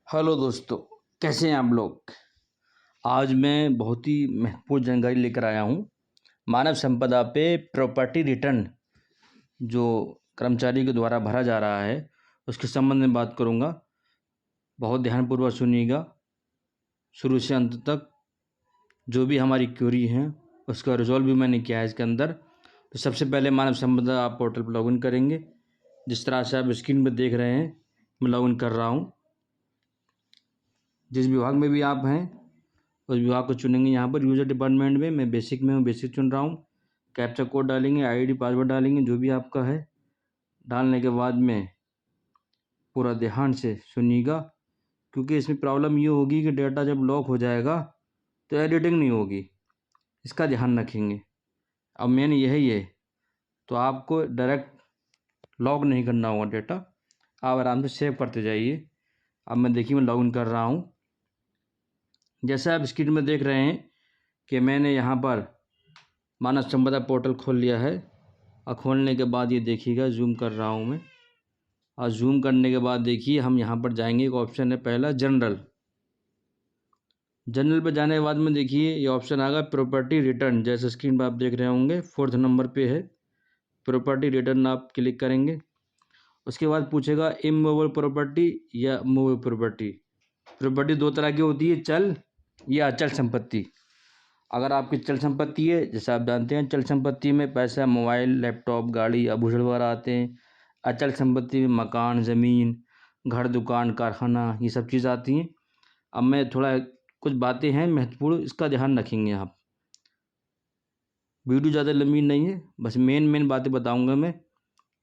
Hello दोस्तों, कैसे हैं आप लोग। आज मैं बहुत ही महत्वपूर्ण जानकारी लेकर आया हूँ। मानव संपदा पे प्रॉपर्टी रिटर्न जो कर्मचारी के द्वारा भरा जा रहा है उसके संबंध में बात करूँगा। बहुत ध्यानपूर्वक सुनिएगा शुरू से अंत तक। जो भी हमारी क्वेरी हैं उसका रिजॉल्व भी मैंने किया है इसके अंदर। तो सबसे पहले मानव संपदा आप पोर्टल पर लॉगिन करेंगे। जिस तरह से आप स्क्रीन पर देख रहे हैं मैं लॉगिन कर रहा हूँ। जिस विभाग में भी आप हैं उस विभाग को चुनेंगे। यहाँ पर यूज़र डिपार्टमेंट में मैं बेसिक में हूँ, बेसिक चुन रहा हूँ। कैप्चा कोड डालेंगे, आईडी पासवर्ड डालेंगे, जो भी आपका है। डालने के बाद में पूरा ध्यान से सुनिएगा, क्योंकि इसमें प्रॉब्लम ये होगी कि डेटा जब लॉक हो जाएगा तो एडिटिंग नहीं होगी। इसका ध्यान रखेंगे। अब मेन यही है, तो आपको डायरेक्ट लॉग नहीं करना होगा डेटा, आप आराम से सेव करते जाइए। अब मैं देखिए मैं लॉगिन कर रहा हूँ। जैसा आप स्क्रीन में देख रहे हैं कि मैंने यहाँ पर मानव संपदा पोर्टल खोल लिया है। और खोलने के बाद ये देखिएगा, जूम कर रहा हूँ मैं। और जूम करने के बाद देखिए हम यहाँ पर जाएंगे। एक ऑप्शन है पहला जनरल। जनरल पे जाने के बाद में देखिए ये ऑप्शन आएगा प्रॉपर्टी रिटर्न। जैसे स्क्रीन पर आप देख रहे होंगे 4th नंबर पे है प्रॉपर्टी रिटर्न। आप क्लिक करेंगे। उसके बाद पूछेगा इमूवेबल प्रॉपर्टी या मूवेबल प्रॉपर्टी। प्रॉपर्टी दो तरह की होती है, चल या अचल संपत्ति। अगर आपकी चल संपत्ति है, जैसे आप जानते हैं चल संपत्ति में पैसा, मोबाइल, लैपटॉप, गाड़ी, आभूषण वगैरह आते हैं। अचल संपत्ति में मकान, ज़मीन, घर, दुकान, कारखाना, ये सब चीज़ आती हैं। अब मैं थोड़ा कुछ बातें हैं महत्वपूर्ण, इसका ध्यान रखेंगे आप। वीडियो ज़्यादा लंबी नहीं है, बस मेन बातें बताऊँगा मैं।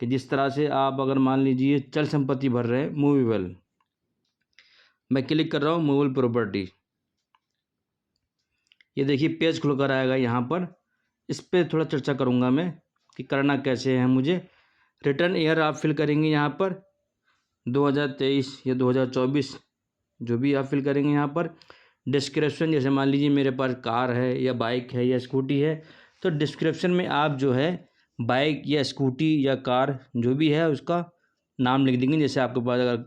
कि जिस तरह से आप अगर मान लीजिए चल संपत्ति भर रहे हैं मूवेबल, मैं क्लिक कर रहा हूँ मूवेबल प्रॉपर्टी। ये देखिए पेज खुल कर आएगा यहाँ पर। इस पर थोड़ा चर्चा करूँगा मैं कि करना कैसे है मुझे। रिटर्न ईयर आप फिल करेंगे यहाँ पर 2023 या 2024, जो भी आप फिल करेंगे यहाँ पर। डिस्क्रिप्शन, जैसे मान लीजिए मेरे पास कार है या बाइक है या स्कूटी है, तो डिस्क्रिप्शन में आप जो है बाइक या स्कूटी या कार जो भी है उसका नाम लिख देंगे। जैसे आपके पास अगर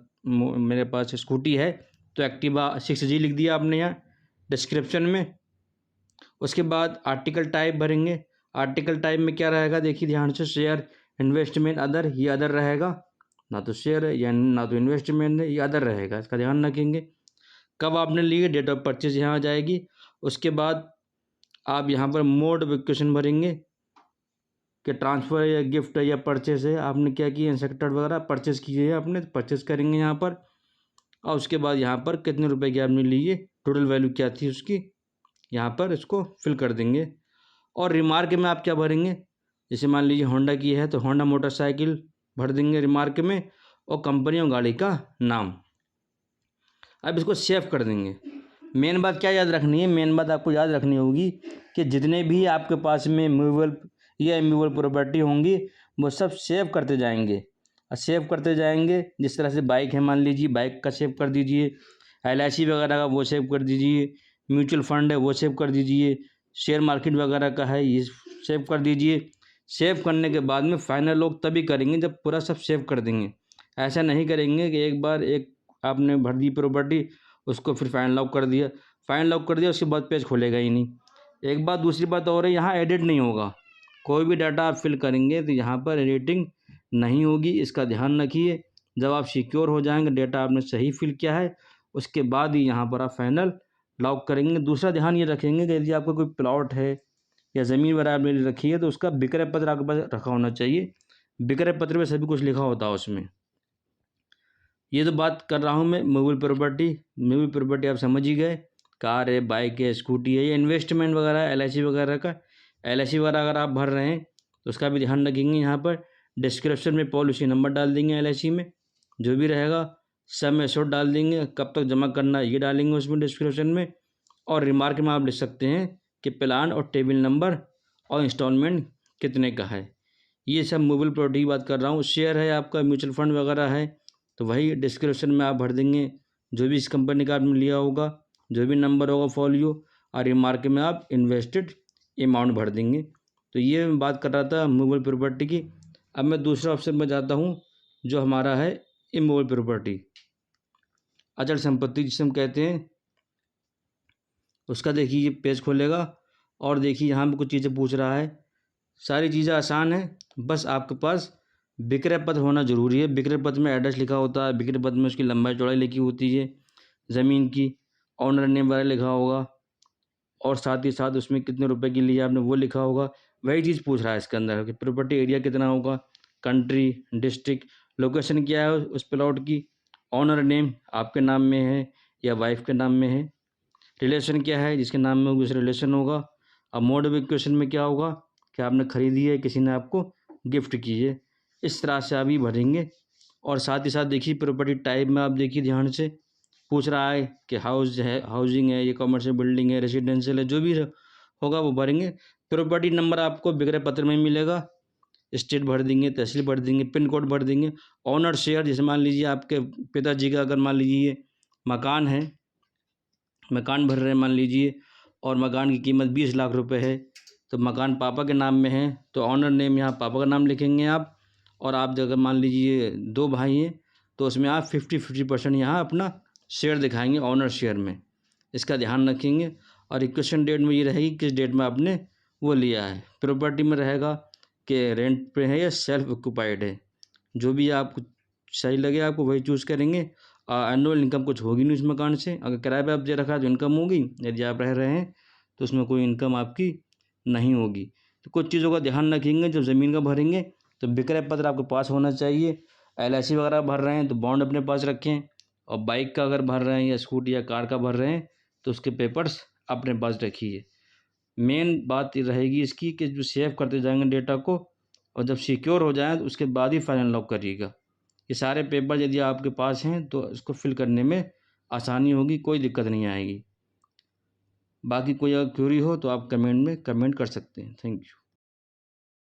मेरे पास स्कूटी है तो एक्टिवा 6G लिख दिया आपने यहाँ डिस्क्रिप्शन में। उसके बाद आर्टिकल टाइप भरेंगे। आर्टिकल टाइप में क्या रहेगा देखिए ध्यान से, शेयर, इन्वेस्टमेंट, अदर। ये अदर रहेगा, ना तो शेयर है या ना तो इन्वेस्टमेंट है, ये अदर रहेगा। इसका ध्यान रखेंगे। कब आपने लिए, डेट ऑफ परचेज यहाँ आ जाएगी। उसके बाद आप यहाँ पर मोड ऑफ इक्वेशन भरेंगे कि ट्रांसफ़र है या गिफ्ट है या परचेज है। आपने क्या किया, इंस्ट्रक्टर वगैरह परचेज किए है आपने, परचेज करेंगे यहाँ पर। और उसके बाद यहाँ पर कितने रुपए की आपने लिए, टोटल वैल्यू क्या थी उसकी, यहाँ पर इसको फिल कर देंगे। और रिमार्क में आप क्या भरेंगे, जैसे मान लीजिए होंडा की है तो होंडा मोटरसाइकिल भर देंगे रिमार्क में, और कंपनी और गाड़ी का नाम। अब इसको सेव कर देंगे। मेन बात क्या याद रखनी है, मेन बात आपको याद रखनी होगी कि जितने भी आपके पास में मूवेबल या इमूवेबल प्रॉपर्टी होंगी वो सब सेव करते जाएंगे। और सेव करते जाएंगे, जिस तरह से बाइक है, मान लीजिए बाइक का सेव कर दीजिए, LIC वगैरह का वो सेव कर दीजिए, म्यूचुअल फंड है वो सेव कर दीजिए, शेयर मार्केट वगैरह का है ये सेव कर दीजिए। सेव करने के बाद में फाइनल लोग तभी करेंगे जब पूरा सब सेव कर देंगे। ऐसा नहीं करेंगे कि एक बार एक आपने भर दी प्रॉपर्टी, उसको फिर फाइनल लॉक कर दिया, फाइनल लॉक कर दिया, उसके बाद पेज खोलेगा ही नहीं। एक बात, दूसरी बात और है, यहाँ एडिट नहीं होगा। कोई भी डाटा आप फिल करेंगे तो यहाँ पर एडिटिंग नहीं होगी, इसका ध्यान रखिए। जब आप सिक्योर हो जाएंगे, डेटा आपने सही फिल किया है, उसके बाद ही यहाँ पर आप फाइनल लॉक करेंगे। दूसरा ध्यान ये रखेंगे कि यदि आपका कोई प्लॉट है या ज़मीन वगैरह आपने रखी है तो उसका विक्रय पत्र आपके पास रखा होना चाहिए। विक्रय पत्र में सभी कुछ लिखा होता है उसमें। ये तो बात कर रहा हूँ मैं मूवेबल प्रॉपर्टी। मूवेबल प्रॉपर्टी आप समझ ही गए, कार है, बाइक है, स्कूटी है, या इन्वेस्टमेंट वगैरह LIC वगैरह का। LIC वगैरह अगर आप भर रहे हैं तो उसका भी ध्यान रखेंगे। यहाँ पर डिस्क्रिप्शन में पॉलिसी नंबर डाल देंगे LIC में, जो भी रहेगा सम एश्योर्ड डाल देंगे, कब तक जमा करना ये डालेंगे उसमें डिस्क्रिप्शन में। और रिमार्क में आप लिख सकते हैं कि प्लान और टेबल नंबर और इंस्टॉलमेंट कितने का है। ये सब मूवेबल प्रॉपर्टी की बात कर रहा हूँ। शेयर है आपका, म्यूचुअल फंड वगैरह है, तो वही डिस्क्रिप्शन में आप भर देंगे, जो भी इस कंपनी का आपने लिया होगा, जो भी नंबर होगा फॉलियो। और रिमार्क में आप इन्वेस्टेड अमाउंट भर देंगे। तो ये मैं बात कर रहा था मूवेबल प्रॉपर्टी की। अब मैं दूसरा ऑप्शन में जाता हूँ जो हमारा है इमूवेबल प्रॉपर्टी। अचल संपत्ति जिसे हम कहते हैं, उसका देखिए ये पेज खोलेगा और देखिए यहाँ पे कुछ चीज़ें पूछ रहा है। सारी चीज़ें आसान है, बस आपके पास विक्रय पत्र होना ज़रूरी है। विक्रय पत्र में एड्रेस लिखा होता है, विक्रय पत्र में उसकी लंबाई चौड़ाई लिखी होती है, ज़मीन की ऑनर नेम वगैरह लिखा होगा और साथ ही साथ उसमें कितने रुपए की ली आपने वो लिखा होगा। वही चीज़ पूछ रहा है इसके अंदर कि प्रॉपर्टी एरिया कितना होगा, कंट्री, डिस्ट्रिक्ट, लोकेशन क्या है उस प्लॉट की, ऑनर नेम आपके नाम में है या वाइफ के नाम में है, रिलेशन क्या है, जिसके नाम में होगी उस रिलेशन होगा। अब मोड ऑफ इक्वेशन में क्या होगा कि आपने खरीदी है, किसी ने आपको गिफ्ट की है। इस तरह से आप ये भरेंगे। और साथ ही साथ देखिए प्रॉपर्टी टाइप में आप देखिए ध्यान से पूछ रहा है कि हाउस है, हाउसिंग है, ये कमर्शियल बिल्डिंग है, रेजिडेंशियल है, जो भी होगा वो भरेंगे। प्रॉपर्टी नंबर आपको विक्रय पत्र में मिलेगा, स्टेट भर देंगे, तहसील भर देंगे, पिन कोड भर देंगे। ऑनर शेयर, जैसे मान लीजिए आपके पिताजी का अगर मान लीजिए मकान है, मकान भर रहे हैं मान लीजिए, और मकान की कीमत 20 लाख रुपए है, तो मकान पापा के नाम में है तो ऑनर नेम यहाँ पापा का नाम लिखेंगे आप। और आप अगर मान लीजिए 2 भाई हैं तो उसमें आप 50-50% यहाँ अपना शेयर दिखाएंगे ऑनर शेयर में, इसका ध्यान रखेंगे। और इक्वेशन डेट में ये रहेगी किस डेट में आपने वो लिया है। प्रॉपर्टी में रहेगा कि रेंट पे है या सेल्फ ऑक्यूपाइड है, जो भी आपको सही लगे आपको वही चूज़ करेंगे। एनुअल इनकम कुछ होगी नहीं उस मकान से, अगर किराए पे आप दे रखा है तो इनकम होगी, यदि आप रह रहे हैं तो उसमें कोई इनकम आपकी नहीं होगी। तो कुछ चीज़ों का ध्यान रखेंगे। जब ज़मीन का भरेंगे तो विक्रय पत्र आपके पास होना चाहिए। LIC वगैरह भर रहे हैं तो बॉन्ड अपने पास रखें, और बाइक का अगर भर रहे हैं या स्कूटी या कार का भर रहे हैं तो उसके पेपर्स अपने पास रखिए। मेन बात ये रहेगी इसकी कि जो सेव करते जाएंगे डेटा को, और जब सिक्योर हो जाए तो उसके बाद ही फाइनल लॉक करिएगा। ये सारे पेपर यदि आपके पास हैं तो इसको फिल करने में आसानी होगी, कोई दिक्कत नहीं आएगी। बाकी कोई अगर क्वेरी हो तो आप कमेंट में कमेंट कर सकते हैं। Thank you.